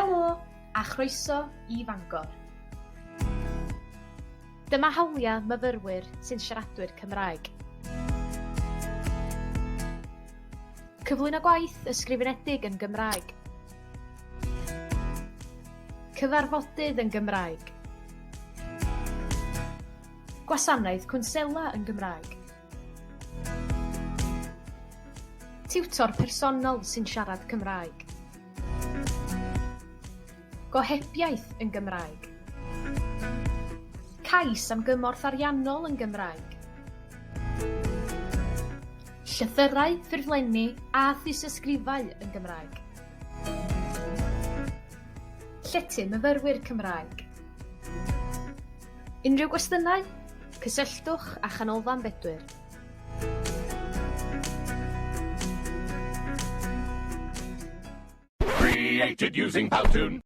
Helo a chroeso i Fangor. Dyma Hawliau myfyrwyr sy'n siaradwyr Cymraeg. Cyflwyno gwaith ysgrifenedig yn Gymraeg. Cyfarfodydd yn Gymraeg. Gwasanaeth cwnsela yn Gymraeg. Tiwtor personol sy'n siarad Cymraeg. Gohebiaeth yn Gymraeg. Cais am gymorth ariannol yn Gymraeg. Llythyrau, ffurflenni a thysysgrifau yn Gymraeg. Lletyn myfyrwyr Cymraeg. Unrhyw gwestiynau? Cysylltwch â chanolfan Bedwyr. Created using Powtoon.